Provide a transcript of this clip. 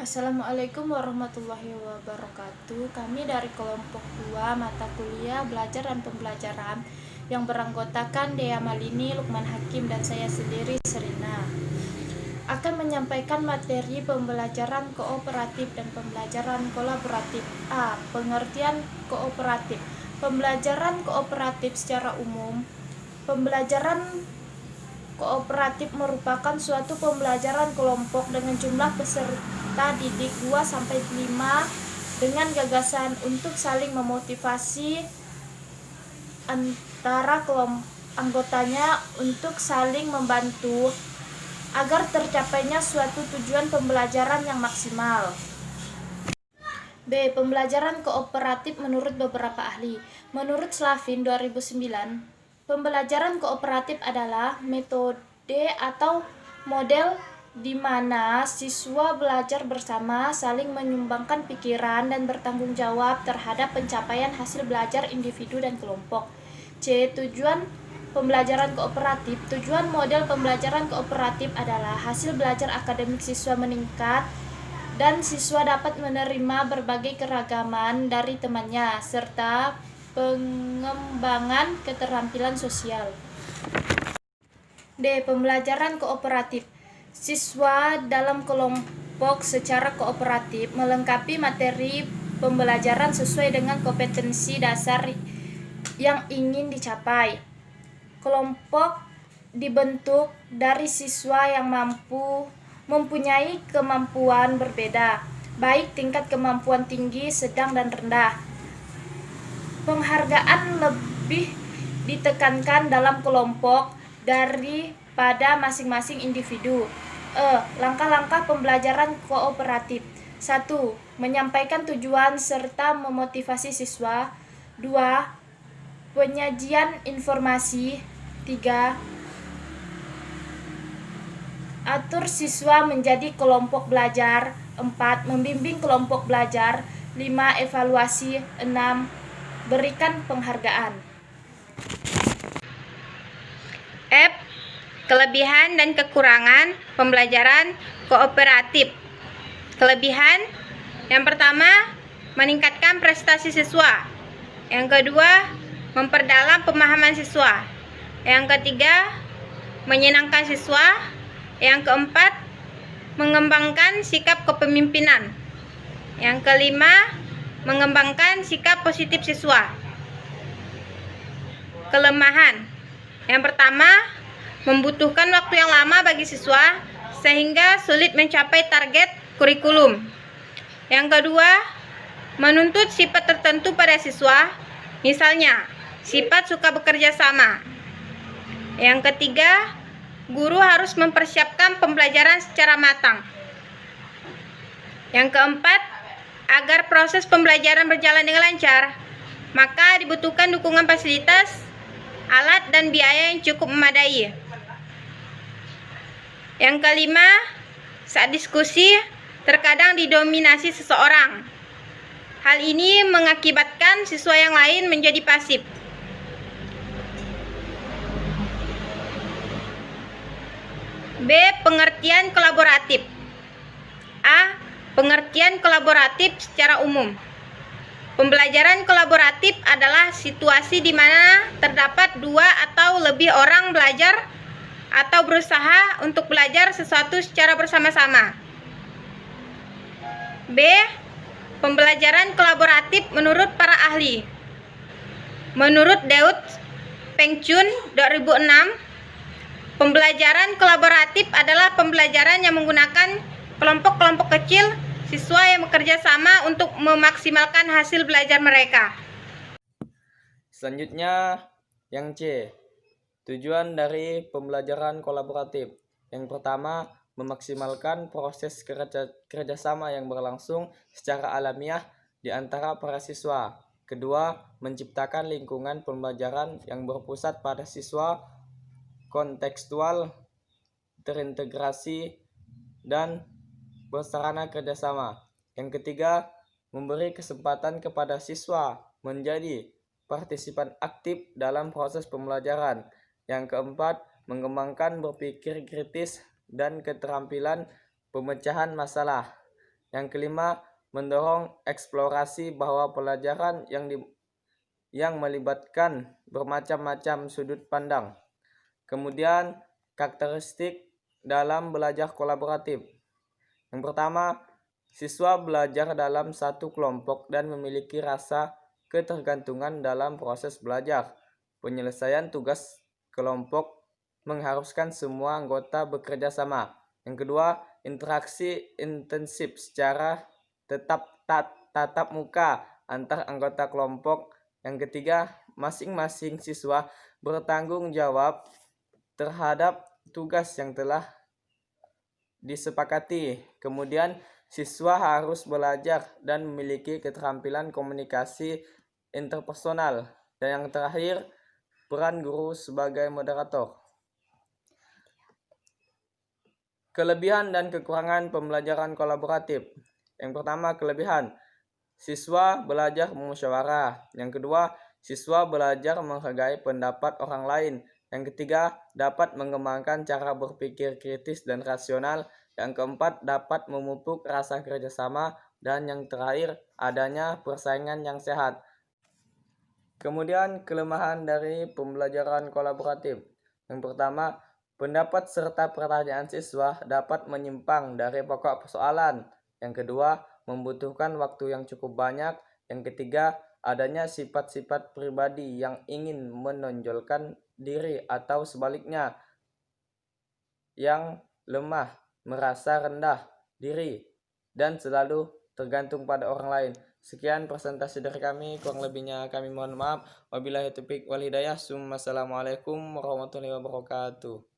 Assalamualaikum warahmatullahi wabarakatuh. Kami dari kelompok 2 mata kuliah belajar dan pembelajaran yang beranggotakan Dea Malini, Lukman Hakim, dan saya sendiri Serina akan menyampaikan materi pembelajaran kooperatif dan pembelajaran kolaboratif. Pengertian kooperatif. Pembelajaran kooperatif secara umum. Pembelajaran kooperatif merupakan suatu pembelajaran kelompok dengan jumlah peserta didik 2-5 dengan gagasan untuk saling memotivasi antara kelompok anggotanya untuk saling membantu agar tercapainya suatu tujuan pembelajaran yang maksimal. B. Pembelajaran kooperatif menurut beberapa ahli. Menurut Slavin 2009, pembelajaran kooperatif adalah metode atau model di mana siswa belajar bersama, saling menyumbangkan pikiran, dan bertanggung jawab terhadap pencapaian hasil belajar individu dan kelompok. C. Tujuan pembelajaran kooperatif. Tujuan model pembelajaran kooperatif adalah hasil belajar akademik siswa meningkat dan siswa dapat menerima berbagai keragaman dari temannya, serta pengembangan keterampilan sosial. D. Pembelajaran kooperatif. Siswa dalam kelompok secara kooperatif melengkapi materi pembelajaran sesuai dengan kompetensi dasar yang ingin dicapai. Kelompok dibentuk dari siswa yang mempunyai kemampuan berbeda, baik tingkat kemampuan tinggi, sedang, dan rendah. Penghargaan lebih ditekankan dalam kelompok daripada masing-masing individu. Langkah-langkah pembelajaran kooperatif. 1. Menyampaikan tujuan serta memotivasi siswa. 2. Penyajian informasi. 3. Atur siswa menjadi kelompok belajar. 4. Membimbing kelompok belajar. 5. Evaluasi. 6. Berikan penghargaan. F. Kelebihan dan kekurangan pembelajaran kooperatif. Kelebihan: yang pertama, meningkatkan prestasi siswa. Yang kedua, memperdalam pemahaman siswa. Yang ketiga, menyenangkan siswa. Yang keempat, mengembangkan sikap kepemimpinan. Yang kelima, mengembangkan sikap positif siswa. Kelemahan: yang pertama, membutuhkan waktu yang lama bagi siswa sehingga sulit mencapai target kurikulum. Yang kedua, menuntut sifat tertentu pada siswa, misalnya sifat suka bekerja sama. Yang ketiga, guru harus mempersiapkan pembelajaran secara matang. Yang keempat, agar proses pembelajaran berjalan dengan lancar, maka dibutuhkan dukungan fasilitas, alat, dan biaya yang cukup memadai. Yang kelima, saat diskusi terkadang didominasi seseorang. Hal ini mengakibatkan siswa yang lain menjadi pasif. B. Pengertian kolaboratif. A. Pengertian kolaboratif secara umum. Pembelajaran kolaboratif adalah situasi di mana terdapat 2 atau lebih orang belajar atau berusaha untuk belajar sesuatu secara bersama-sama. B. Pembelajaran kolaboratif menurut para ahli. Menurut Daud Pengchun 2006, pembelajaran kolaboratif adalah pembelajaran yang menggunakan kelompok-kelompok kecil siswa yang bekerja sama untuk memaksimalkan hasil belajar mereka. Selanjutnya, yang C. Tujuan dari pembelajaran kolaboratif. Yang pertama, memaksimalkan proses kerjasama yang berlangsung secara alamiah di antara para siswa. Kedua, menciptakan lingkungan pembelajaran yang berpusat pada siswa, kontekstual, terintegrasi, dan bersarana kerjasama. Yang ketiga, memberi kesempatan kepada siswa menjadi partisipan aktif dalam proses pembelajaran. Yang keempat, mengembangkan berpikir kritis dan keterampilan pemecahan masalah. Yang kelima, mendorong eksplorasi bahwa pelajaran yang melibatkan bermacam-macam sudut pandang. Kemudian, karakteristik dalam belajar kolaboratif. Yang pertama, siswa belajar dalam satu kelompok dan memiliki rasa ketergantungan dalam proses belajar. Penyelesaian tugas kelompok mengharuskan semua anggota bekerja sama. Yang kedua, interaksi intensif secara tatap muka antar anggota kelompok. Yang ketiga, masing-masing siswa bertanggung jawab terhadap tugas yang telah disepakati. Kemudian, siswa harus belajar dan memiliki keterampilan komunikasi interpersonal. Dan yang terakhir, peran guru sebagai moderator. Kelebihan dan kekurangan pembelajaran kolaboratif. Yang pertama, kelebihan. Siswa belajar bermusyawarah. Yang kedua, siswa belajar menghargai pendapat orang lain. Yang ketiga, dapat mengembangkan cara berpikir kritis dan rasional. Yang keempat, dapat memupuk rasa kerjasama. Dan yang terakhir, adanya persaingan yang sehat. Kemudian, kelemahan dari pembelajaran kolaboratif. Yang pertama, pendapat serta pertanyaan siswa dapat menyimpang dari pokok persoalan. Yang kedua, membutuhkan waktu yang cukup banyak. Yang ketiga, adanya sifat-sifat pribadi yang ingin menonjolkan diri atau sebaliknya yang lemah, merasa rendah diri, dan selalu tergantung pada orang lain. Sekian presentasi dari kami, kurang lebihnya kami mohon maaf. Wabillahi taufiq wal hidayah. Assalamualaikum warahmatullahi wabarakatuh.